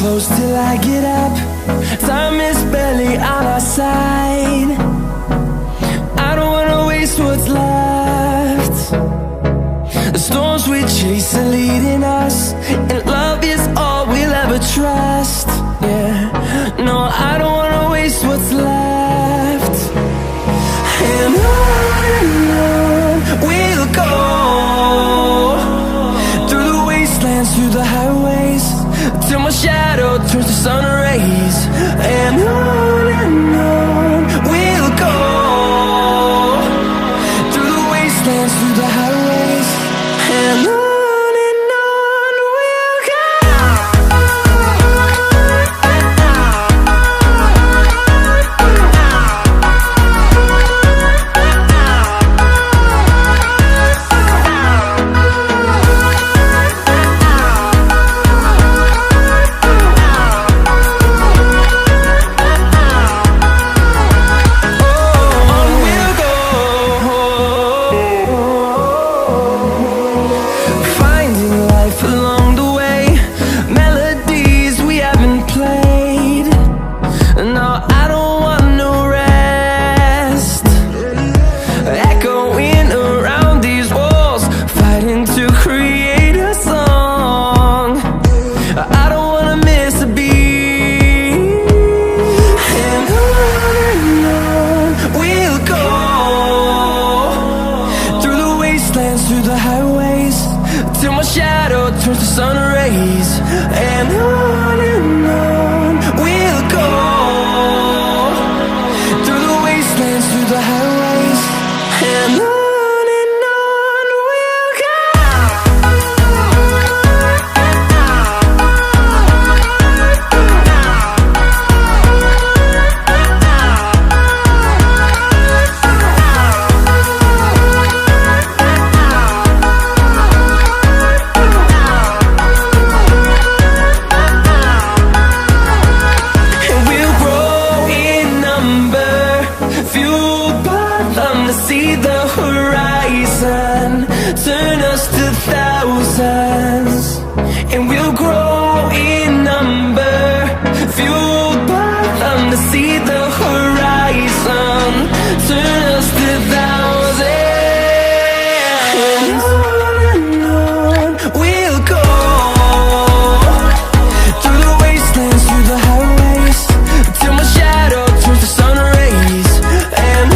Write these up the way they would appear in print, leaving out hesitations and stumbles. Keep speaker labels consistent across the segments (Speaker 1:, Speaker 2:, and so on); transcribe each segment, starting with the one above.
Speaker 1: close till I get up. Time is barely on our side. I don't wanna waste what's left. The storms we chase are leading us, and love is all we'll ever trust. Yeah, no, I don't wanna waste what's left. And on we'll go, through the wastelands, through the highways, till my shadow turns to sun rays. And on we'll go, through the wastelands, through the highways, and on we'll go. Through the highways, till my shadow turns to sun rays. And on we'll go, through the wastelands, through the highways, and on we'll go. See the horizon, turn us to thousands, and we'll grow in number, fueled by them. To see the horizon, turn us to thousands, and on we'll go, through the wastelands, through the highways, till my shadow turns to sun rays. And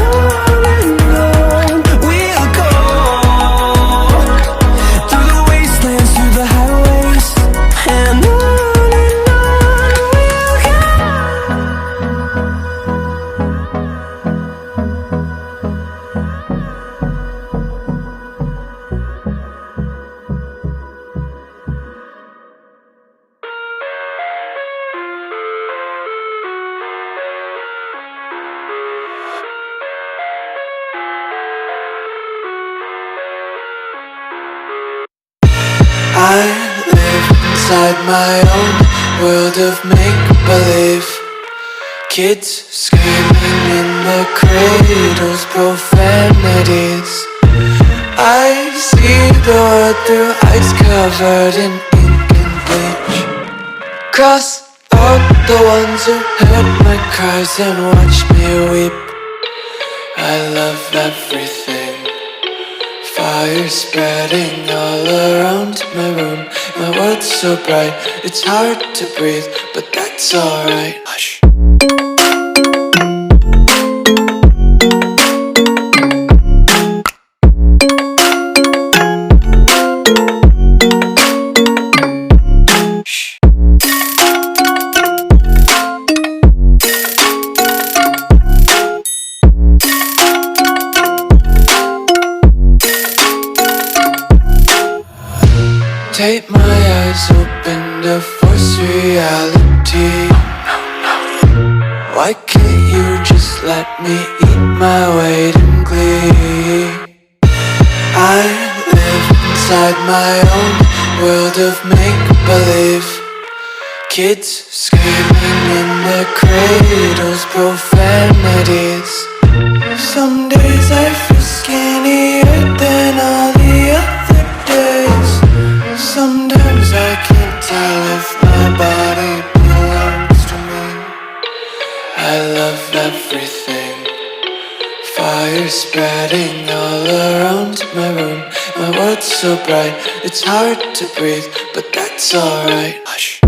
Speaker 2: I live inside my own world of make-believe. Kids screaming in the cradles, profanities. I see the world through eyes covered in ink and bleach. Cross out the ones who heard my cries and watched me weep. I love everything. Fire spreading all around my room. My world's so bright, it's hard to breathe, but that's alright. Hush. Tape my eyes open to force reality. Why can't you just let me eat my weight in glee? I live inside my own world of make-believe. Kids screaming in their cradles, profanities. Some days I feel skinnier than all the other days. Sometimes I can't tell if my body into my room. My world's so bright, it's hard to breathe, but that's alright. Hush.